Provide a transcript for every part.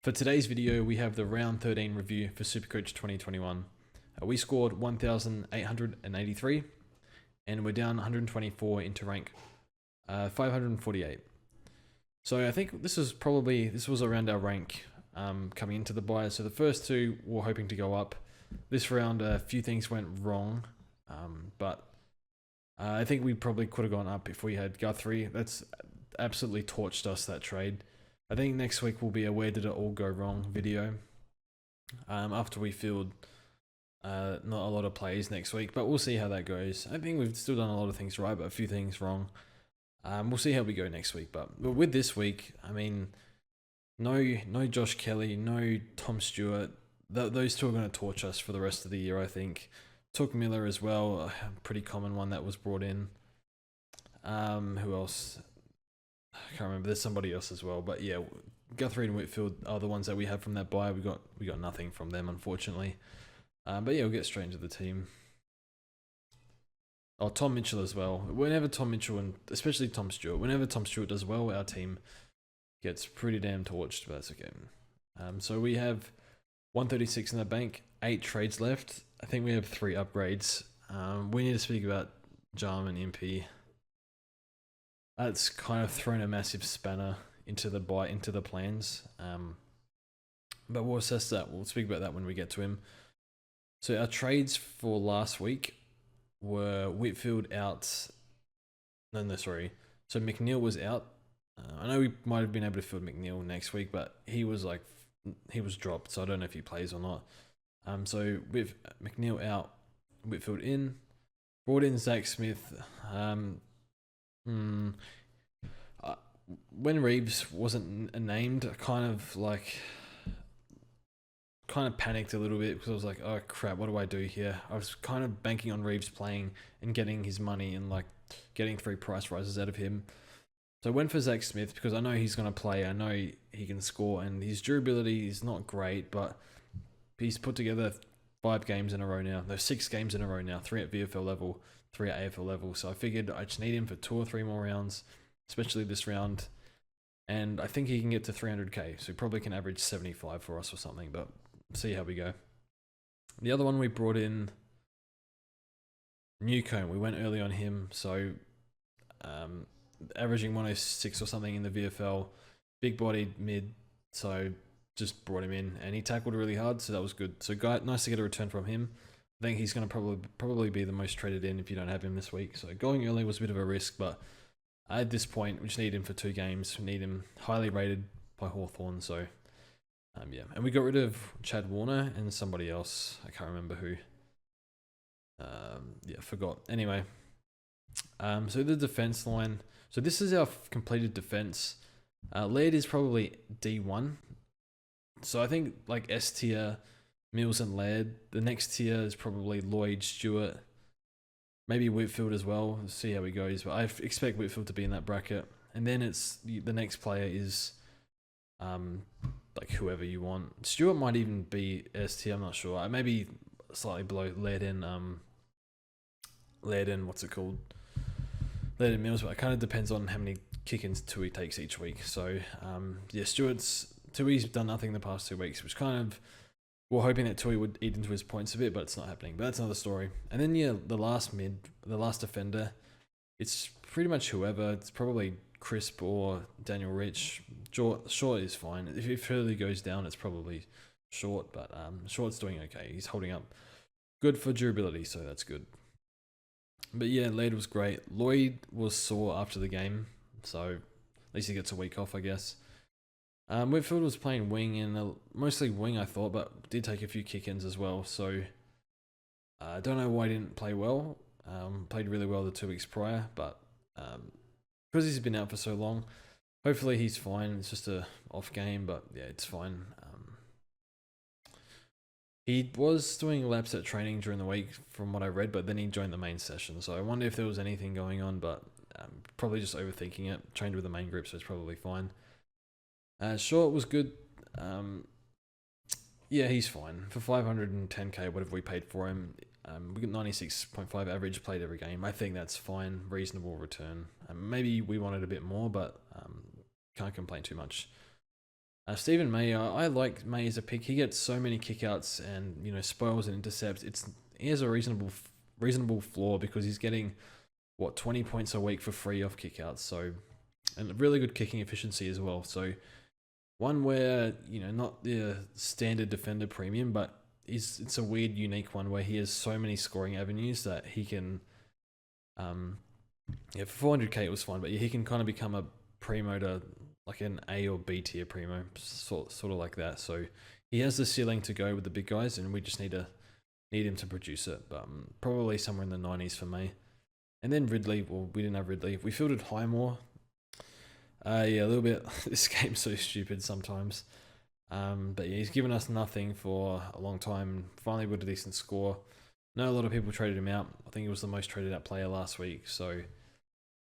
For today's video, we have the round 13 review for Supercoach 2021. We scored 1,883 and we're down 124 into rank 548. So I think this was around our rank coming into the buy. So the first two were hoping to go up. This round, a few things went wrong, but I think we probably could have gone up if we had Guthrie. That's absolutely torched us, that trade. I think next week will be a where did it all go wrong video. After we field not a lot of plays next week, but we'll see how that goes. I think we've still done a lot of things right, but a few things wrong. We'll see how we go next week. But with this week, I mean, no Josh Kelly, no Tom Stewart. Those two are going to torch us for the rest of the year, I think. Took Miller as well, a pretty common one that was brought in. Who else? I can't remember. There's somebody else as well, but yeah, Guthrie and Whitfield are the ones that we have from that buy. We got nothing from them, unfortunately. But yeah, we'll get straight into the team. Oh, Tom Mitchell as well. Whenever Tom Mitchell and especially Tom Stewart, whenever Tom Stewart does well, our team gets pretty damn torched. But that's okay. So we have 136 in the bank, 8 trades left. I think we have 3 upgrades. We need to speak about Jarm and Impy. That's kind of thrown a massive spanner into the plans. But we'll assess that. We'll speak about that when we get to him. So our trades for last week were Whitfield out. No, sorry. So McNeil was out. I know we might have been able to field McNeil next week, but he was dropped, so I don't know if he plays or not. So with McNeil out, Whitfield in, brought in Zach Smith. When Reeves wasn't named, I kind of panicked a little bit because I was like, oh crap, what do I do here? I was kind of banking on Reeves playing and getting his money and like getting 3 price rises out of him. So I went for Zach Smith because I know he's going to play. I know he can score and his durability is not great, but he's put together 5 games in a row now. There's 6 games in a row now, 3 at VFL level, 3 at AFL level. So I figured I just need him for 2 or 3 more rounds, especially this round. And I think he can get to 300k. So he probably can average 75 for us or something, but see how we go. The other one we brought in, Newcomb. We went early on him. So averaging 106 or something in the VFL, big bodied mid. So just brought him in and he tackled really hard. So that was good. So nice to get a return from him. I think he's going to probably be the most traded in if you don't have him this week. So going early was a bit of a risk, but at this point, we just need him for 2 games. We need him highly rated by Hawthorn. So, yeah. And we got rid of Chad Warner and somebody else. I can't remember who. Yeah, forgot. Anyway, so the defense line. So this is our completed defense. Laird is probably D1. So I think like S tier, Mills and Laird. The next tier is probably Lloyd, Stewart, maybe Whitfield as well. We'll see how he goes, but I expect Whitfield to be in that bracket. And then it's the next player is like whoever you want. Stewart might even be S tier. I'm not sure. Maybe slightly below Laird and what's it called? Laird and Mills, but it kind of depends on how many kick-ins Tui takes each week. So yeah, Tui's done nothing the past 2 weeks, which kind of, we're hoping that Tui would eat into his points a bit, but it's not happening. But that's another story. And then yeah, the last defender, it's pretty much whoever. It's probably Crisp or Daniel Rich. Short is fine. If Hurley goes down, it's probably Short, but Short's doing okay. He's holding up good for durability, so that's good. But yeah, Laird was great. Lloyd was sore after the game, so at least he gets a week off, I guess. Whitfield was playing wing and mostly wing, I thought, but did take a few kick-ins as well. So I don't know why he didn't play well. Played really well the 2 weeks prior, but because he's been out for so long, hopefully he's fine. It's just a off game, but yeah, it's fine. He was doing laps at training during the week from what I read, but then he joined the main session. So I wonder if there was anything going on, but probably just overthinking it. Trained with the main group, so it's probably fine. Short was good. Yeah, he's fine. For 510k, whatever we paid for him, we got 96.5 average played every game. I think that's fine. Reasonable return. Maybe we wanted a bit more, but can't complain too much. Stephen May, I like May as a pick. He gets so many kickouts and spoils and intercepts. He has a reasonable floor because he's getting 20 points a week for free off kickouts. So, and really good kicking efficiency as well. So one where not the standard defender premium, but it's a weird, unique one where he has so many scoring avenues that he can. For 400k it was fine, but he can kind of become a primo to like an A or B tier primo, sort of like that. So he has the ceiling to go with the big guys, and we just need him to produce it. But probably somewhere in the 90s for me. And then Ridley, well, we didn't have Ridley. We fielded Highmore. Yeah, a little bit. This game's so stupid sometimes. But yeah, he's given us nothing for a long time. Finally got a decent score. I know a lot of people traded him out. I think he was the most traded out player last week. So,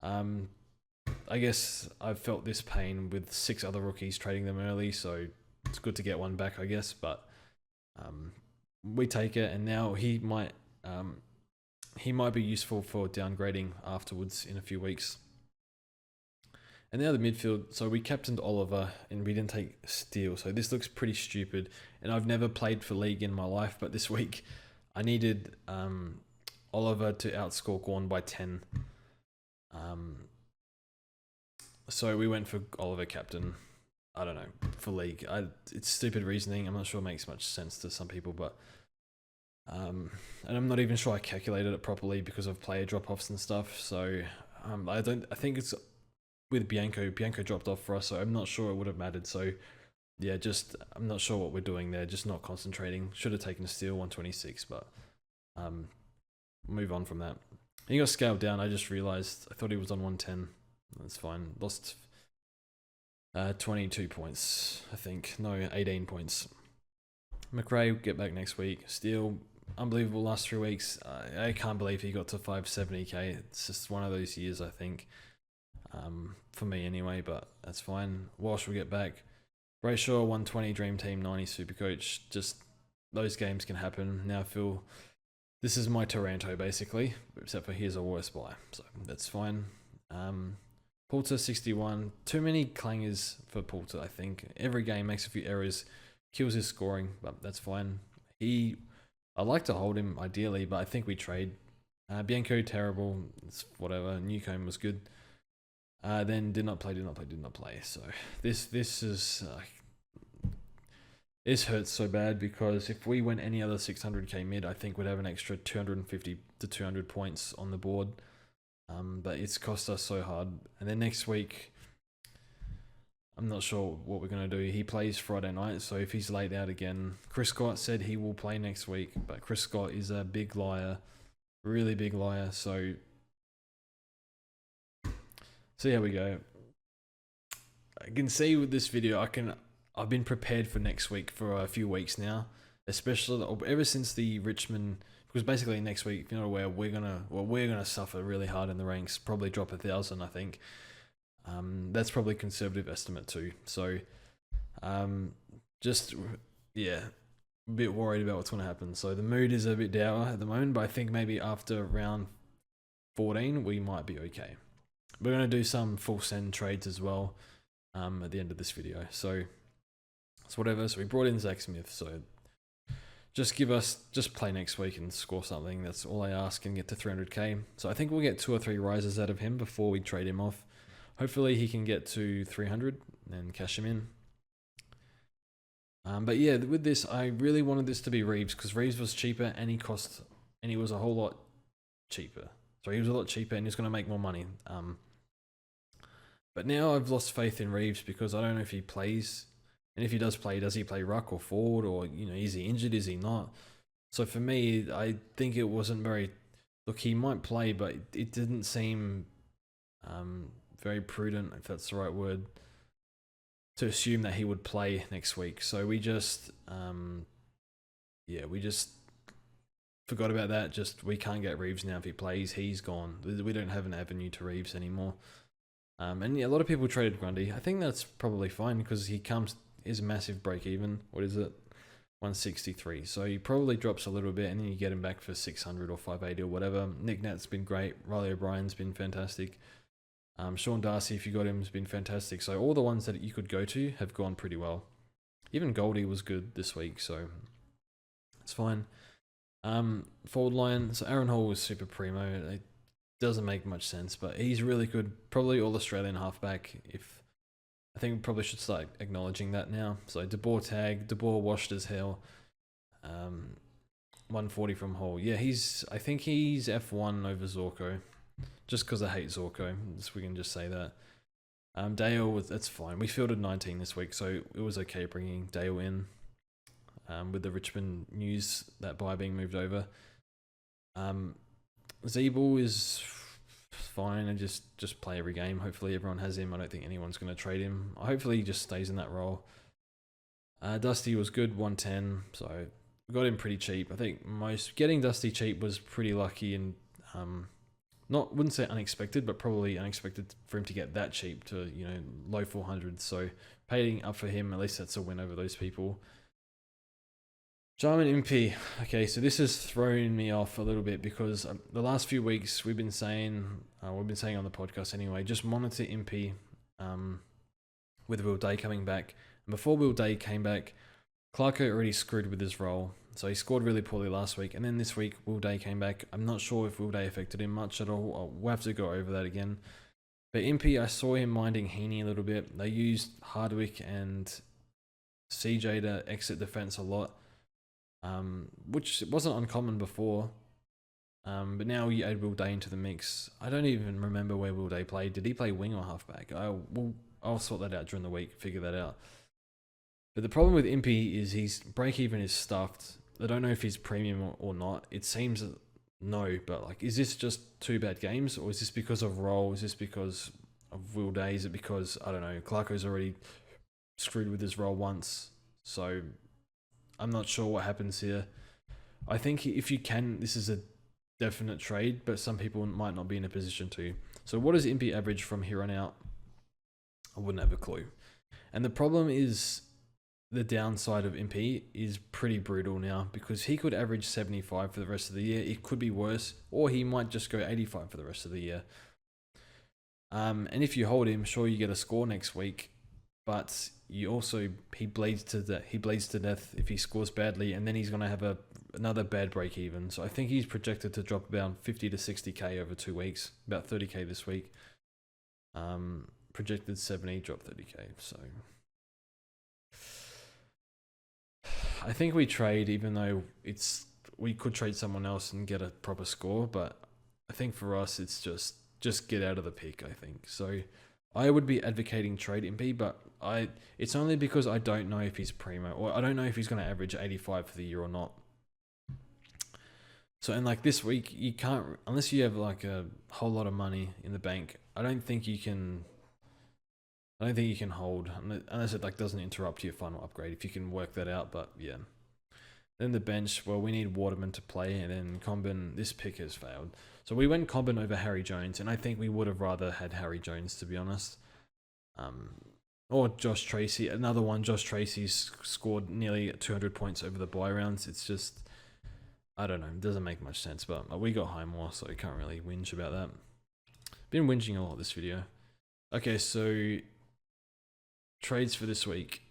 I guess I've felt this pain with 6 other rookies trading them early. So it's good to get one back, I guess. But we take it, and now he might be useful for downgrading afterwards in a few weeks. And now the midfield. So we captained Oliver and we didn't take Steele. So this looks pretty stupid. And I've never played for League in my life, but this week I needed Oliver to outscore Gorn by 10. So we went for Oliver captain. I don't know, for League. It's stupid reasoning. I'm not sure it makes much sense to some people, but and I'm not even sure I calculated it properly because of player drop-offs and stuff. So I think it's with Bianco dropped off for us, so I'm not sure it would have mattered. So yeah, I'm not sure what we're doing there, just not concentrating. Should have taken a steal 126, but move on from that. He got scaled down. I just realized I thought he was on 110. That's fine. Lost 22 points, I think. No, 18 points. McRae, get back next week. Steele, unbelievable last 3 weeks. I can't believe he got to 570k. It's just one of those years, I think. For me anyway, but that's fine. Walsh will get back. Brayshaw, 120, Dream Team, 90, Supercoach. Just those games can happen. Now Phil, this is my Taranto basically, except for here's a worse buy, so that's fine. Poulter, 61. Too many clangers for Poulter, I think. Every game makes a few errors, kills his scoring, but that's fine. I'd like to hold him ideally, but I think we trade. Bianco, terrible. It's whatever. Newcomb was good. Then did not play. So this hurts so bad because if we went any other 600k mid, I think we'd have an extra 250 to 200 points on the board. But it's cost us so hard. And then next week, I'm not sure what we're going to do. He plays Friday night, so if he's laid out again, Chris Scott said he will play next week, but Chris Scott is a big liar, really big liar. So see how we go. I can see with this video, I've been prepared for next week for a few weeks now, especially ever since the Richmond. Because basically next week, if you're not aware, we're gonna suffer really hard in the ranks. Probably drop 1,000, I think. That's probably a conservative estimate too. So, just yeah, a bit worried about what's gonna happen. So the mood is a bit dour at the moment, but I think maybe after round 14 we might be okay. We're gonna do some full send trades as well at the end of this video. So it's whatever. So we brought in Zach Smith. So just play next week and score something. That's all I ask, and get to 300k. So I think we'll get 2 or 3 rises out of him before we trade him off. Hopefully he can get to 300 and cash him in. But yeah, with this, I really wanted this to be Reeves because Reeves was cheaper and he was a whole lot cheaper. So he was a lot cheaper and he's going to make more money. But now I've lost faith in Reeves because I don't know if he plays. And if he does play ruck or forward, or is he injured? Is he not? So for me, I think it wasn't very. Look, he might play, but it didn't seem very prudent, if that's the right word, to assume that he would play next week. So we just forgot about that. We can't get Reeves now. If he plays, he's gone. We don't have an avenue to Reeves anymore. And yeah, a lot of people traded Grundy. I think that's probably fine because his massive break even. What is it? 163. So he probably drops a little bit and then you get him back for 600 or 580 or whatever. Nick Nat's been great. Riley O'Brien's been fantastic. Sean Darcy, if you got him, has been fantastic. So all the ones that you could go to have gone pretty well. Even Goldie was good this week, so it's fine. Forward line, so Aaron Hall was super primo. It doesn't make much sense, but he's really good. Probably all Australian halfback. I think we probably should start acknowledging that now. So De Boer tag, De Boer washed as hell. 140 from Hall. Yeah, I think he's F1 over Zorko. Just because I hate Zorko, we can just say that. Dale, that's fine. We fielded 19 this week, so it was okay bringing Dale in. With the Richmond news, that buy being moved over. Zeeble is fine and just play every game. Hopefully everyone has him. I don't think anyone's going to trade him. Hopefully he just stays in that role. Dusty was good, 110, so we got him pretty cheap. I think getting Dusty cheap was pretty lucky and wouldn't say unexpected, but probably unexpected for him to get that cheap to, low 400s. So paying up for him, at least that's a win over those people. Jarman Impey. Okay, so this has thrown me off a little bit because the last few weeks we've been saying on the podcast anyway, just monitor Impey with Will Day coming back. And before Will Day came back, Clarko already screwed with his role. So he scored really poorly last week. And then this week, Will Day came back. I'm not sure if Will Day affected him much at all. We'll have to go over that again. But Impey, I saw him minding Heaney a little bit. They used Hardwick and CJ to exit defense a lot. Which wasn't uncommon before, but now you add Will Day into the mix. I don't even remember where Will Day played. Did he play wing or halfback? I'll sort that out during the week, figure that out. But the problem with Impey is his break-even is stuffed. I don't know if he's premium or not. It seems no, but is this just 2 bad games, or is this because of role? Is this because of Will Day? Is it because, I don't know, Clarko's already screwed with his role once, so I'm not sure what happens here. I think if you can, this is a definite trade, but some people might not be in a position to. So what does Impey average from here on out? I wouldn't have a clue. And the problem is the downside of Impey is pretty brutal now because he could average 75 for the rest of the year. It could be worse, or he might just go 85 for the rest of the year. And if you hold him, sure, you get a score next week. But he bleeds to death if he scores badly, and then he's going to have another bad break even. So I think he's projected to drop about 50 to 60k over 2 weeks, about 30k this week. Projected 70, drop 30k. So I think we trade, even though we could trade someone else and get a proper score. But I think for us, it's just get out of the pick. I think so. I would be advocating trade Impey, but it's only because I don't know if he's primo, or I don't know if he's going to average 85 for the year or not. So, and this week, you can't, unless you have a whole lot of money in the bank, I don't think you can hold, unless it doesn't interrupt your final upgrade, if you can work that out, but yeah. Then the bench, well, we need Waterman to play, and then Combin, this pick has failed. So we went Combin over Harry Jones, and I think we would have rather had Harry Jones, to be honest. Or Josh Tracy, another one. Josh Tracy's scored nearly 200 points over the bye rounds. It's just, I don't know, it doesn't make much sense, but we got Highmore, so we can't really whinge about that. Been whinging a lot this video. Okay, so trades for this week.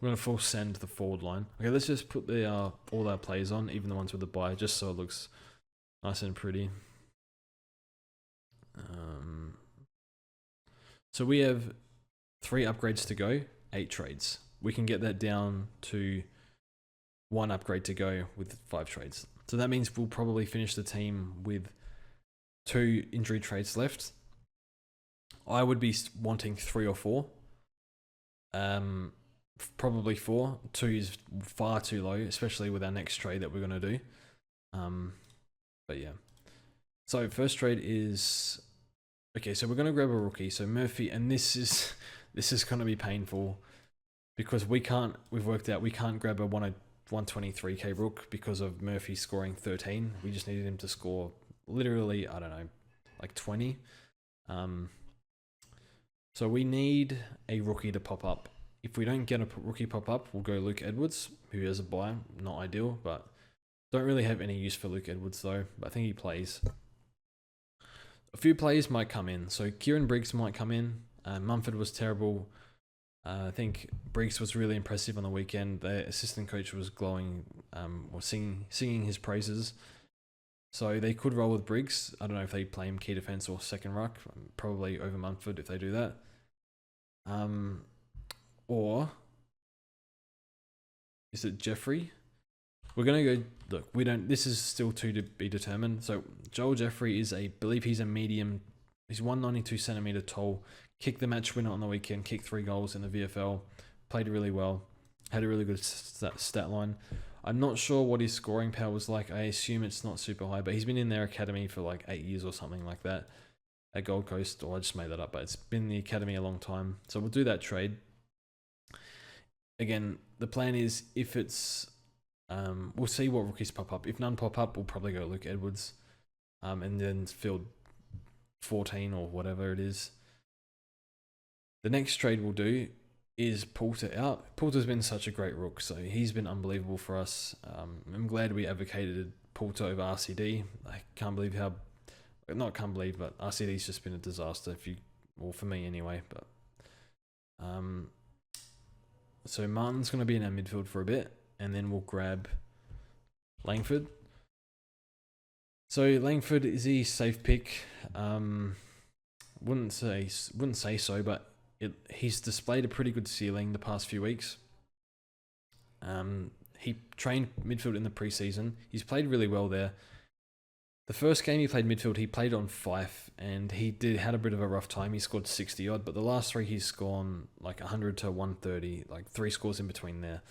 We're going to full send the forward line. Okay, let's just put all our players on, even the ones with the bye, just so it looks nice and pretty. So we have 3 upgrades to go, 8 trades. We can get that down to 1 upgrade to go with 5 trades. So that means we'll probably finish the team with 2 injury trades left. I would be wanting 3 or 4. Probably 4. 2 is far too low, especially with our next trade that we're going to do. But yeah. So first trade is, okay, so we're going to grab a rookie. So Murphy, and this is going to be painful because we've worked out we can't grab a 123k rook because of Murphy scoring 13. We just needed him to score literally, I don't know, 20. So we need a rookie to pop up. If we don't get a rookie pop up, we'll go Luke Edwards, who has a buy. Not ideal, but don't really have any use for Luke Edwards though. But I think he plays. a few players might come in. So Kieran Briggs might come in. Mumford was terrible. I think Briggs was really impressive on the weekend. The assistant coach was glowing, or singing his praises. So they could roll with Briggs. I don't know if they play him key defense or second ruck. Probably over Mumford if they do that. Or is it Jeffrey? We're gonna go. Look, we don't. This is still to be determined. So Joel Jeffrey is believe he's a medium. He's 192 centimeter tall. Kicked the match winner on the weekend. Kicked 3 goals in the VFL. Played really well. Had a really good stat line. I'm not sure what his scoring power was like. I assume it's not super high, but he's been in their academy for like 8 years or something like that at Gold Coast. Or I just made that up, but it's been in the academy a long time. So we'll do that trade. Again, the plan is if it's, we'll see what rookies pop up. If none pop up, we'll probably go Luke Edwards, and then field 14 or whatever it is. The next trade we'll do is Poulter out. Poulter's been such a great rook, so he's been unbelievable for us. I'm glad we advocated Poulter over RCD. I can't believe but RCD's just been a disaster for me anyway. But so Martin's going to be in our midfield for a bit, and then we'll grab Langford. So Langford, is he safe pick? Wouldn't say so, but he's displayed a pretty good ceiling the past few weeks. He trained midfield in the preseason. He's played really well there. The first game he played midfield, he played on Fife, and he had a bit of a rough time. He scored 60 odd, but the last 3 he's scored like 100 to 130, like 3 scores in between there,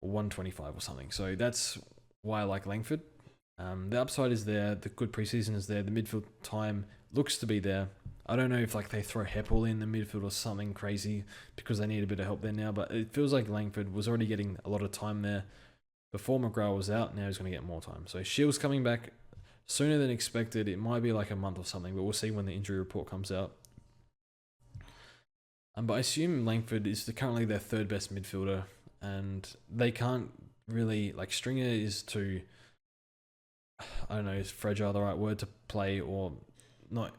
or 125 or something. So that's why I like Langford. The upside is there. The good preseason is there. The midfield time looks to be there. I don't know if like they throw Heppel in the midfield or something crazy because they need a bit of help there now, but it feels like Langford was already getting a lot of time there before McGrath was out. Now he's going to get more time. So Shields coming back sooner than expected. It might be like a month or something, but we'll see when the injury report comes out. But I assume Langford is currently their 3rd best midfielder, and they can't really, like, Stringer is too, I don't know, is fragile the right word to play, or not?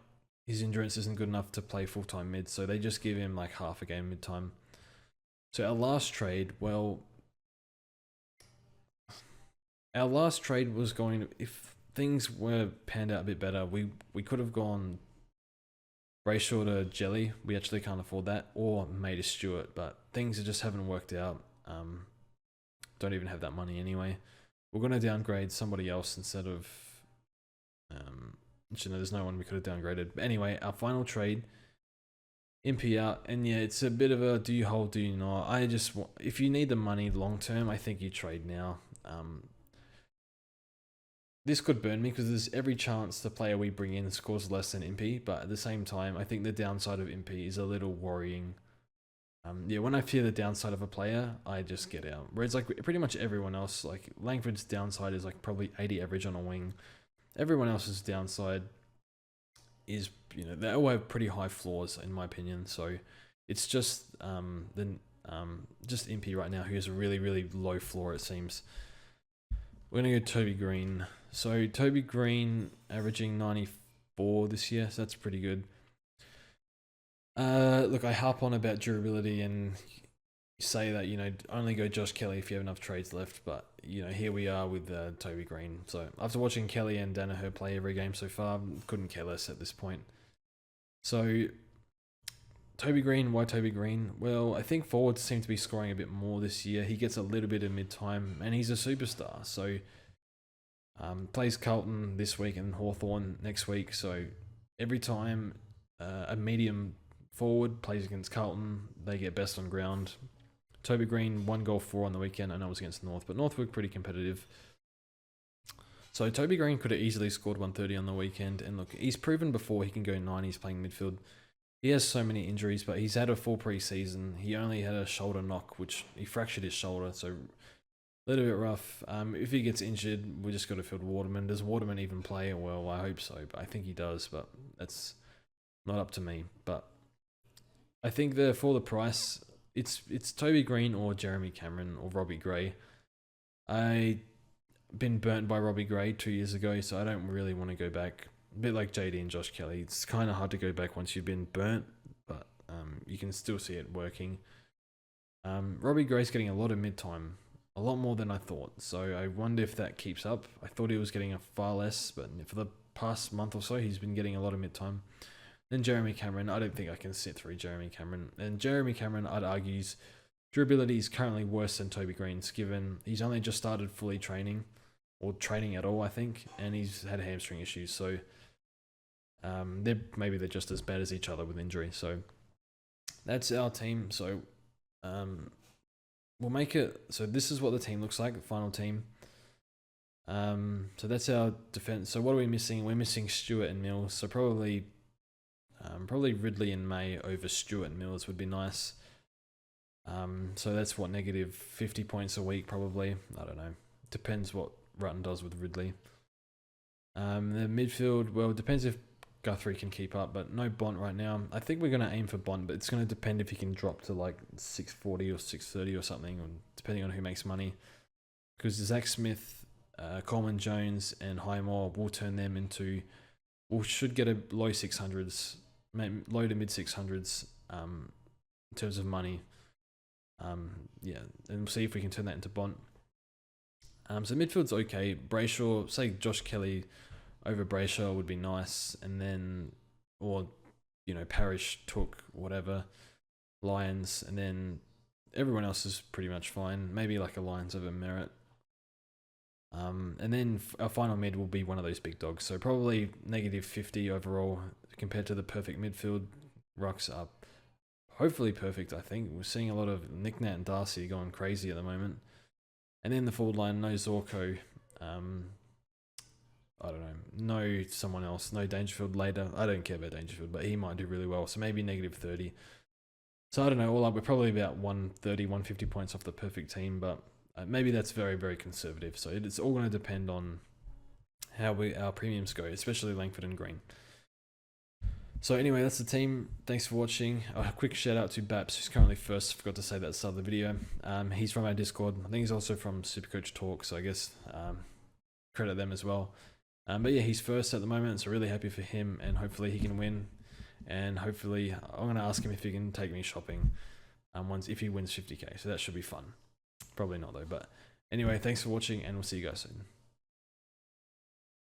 His endurance isn't good enough to play full-time mid, so they just give him like half a game mid-time. So our last trade was going, if things were panned out a bit better, we could have gone Brayshaw to Jelly. We actually can't afford that, or Maida Stewart, but things just haven't worked out. Don't even have that money anyway. We're going to downgrade somebody else instead of there's no one we could have downgraded. But anyway, our final trade, Impey out, and yeah, it's a bit of a do you hold, do you not? If you need the money long term, I think you trade now. This could burn me because there's every chance the player we bring in scores less than Impey, but at the same time, I think the downside of Impey is a little worrying. When I fear the downside of a player, I just get out. Whereas like pretty much everyone else, like Langford's downside is like probably 80 average on a wing. Everyone else's downside is, they all have pretty high floors in my opinion. So it's just just Impey right now who has a really, really low floor, it seems. We're going to go Toby Green. So Toby Green averaging 94 this year, so that's pretty good. Look, I harp on about durability and say that, only go Josh Kelly if you have enough trades left, but, here we are with Toby Green. So after watching Kelly and Danaher play every game so far, couldn't care less at this point. So Toby Green, why Toby Green? Well, I think forwards seem to be scoring a bit more this year. He gets a little bit of mid-time, and he's a superstar. So plays Carlton this week and Hawthorn next week. So every time a medium forward plays against Carlton, they get best on ground. Toby Green, 1 goal, 4 on the weekend. I know it was against North, but North were pretty competitive. So Toby Green could have easily scored 130 on the weekend. And look, he's proven before he can go 90s playing midfield. He has so many injuries, but he's had a full preseason. He only had a shoulder knock, which he fractured his shoulder, so a little bit rough. If he gets injured, we just got to field Waterman. Does Waterman even play? Well, I hope so, but I think he does, but that's not up to me. But I think for the price, it's Toby Green or Jeremy Cameron or Robbie Gray. I been burnt by Robbie Gray 2 years ago, so I don't really want to go back. a bit like JD and Josh Kelly. It's kind of hard to go back once you've been burnt, but you can still see it working. Robbie Gray's getting a lot of mid-time, a lot more than I thought. So I wonder if that keeps up. I thought he was getting a far less, but for the past month or so, he's been getting a lot of mid-time. Then Jeremy Cameron, I don't think I can sit through Jeremy Cameron. And Jeremy Cameron, I'd argue, durability is currently worse than Toby Green's, given he's only just started fully training, or training at all, I think, and he's had hamstring issues. So maybe they're just as bad as each other with injury. So that's our team. So we'll make it. So this is what the team looks like, the final team. So that's our defense. So what are we missing? We're missing Stewart and Mills. So probably Ridley and May over Stewart and Mills would be nice. So that's what, negative 50 points a week probably. I don't know. Depends what Rutten does with Ridley. The midfield, well, it depends if Guthrie can keep up, but no Bont right now. I think we're going to aim for Bont, but it's going to depend if he can drop to like 640 or 630 or something, or depending on who makes money. Because Zach Smith, Coleman Jones, and Highmore will turn them into, we should get a low 600s, low to mid 600s in terms of money. Yeah, and we'll see if we can turn that into Bont. So midfield's okay. Brayshaw, say Josh Kelly over Brayshaw would be nice, and then, or Parrish, Took, whatever, Lions, and then everyone else is pretty much fine. Maybe like a Lions over Merritt. And then our final mid will be one of those big dogs. So probably negative 50 overall compared to the perfect midfield. Rucks up, hopefully perfect. I think we're seeing a lot of Nick Nat and Darcy going crazy at the moment. And then the forward line, no Zorko. I don't know, no someone else, no Dangerfield later. I don't care about Dangerfield, but he might do really well. So maybe negative 30. So I don't know, all up, we're probably about 130, 150 points off the perfect team, but maybe that's very, very conservative. So it's all going to depend on how our premiums go, especially Langford and Green. So anyway, that's the team. Thanks for watching. A quick shout out to Baps, who's currently first. Forgot to say that at the start of the video. He's from our Discord. I think he's also from Supercoach Talk, so I guess credit them as well. But yeah, he's first at the moment, so really happy for him, and hopefully he can win. And hopefully, I'm going to ask him if he can take me shopping if he wins 50k, so that should be fun. Probably not though, but anyway, thanks for watching, and we'll see you guys soon.